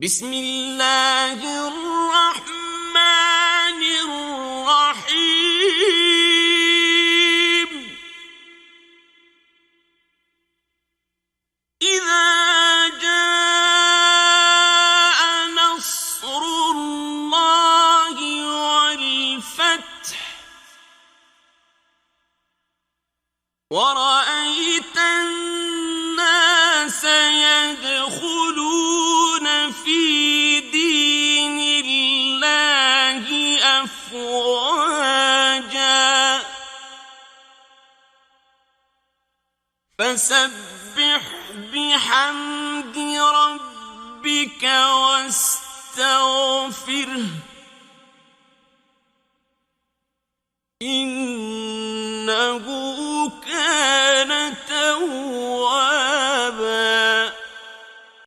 بسم الله الرحمن الرحيم إذا جاء نصر الله والفتح ورأيت الناس يدخلون في دين الله أفواجا فسبح بحمد ربك واستغفره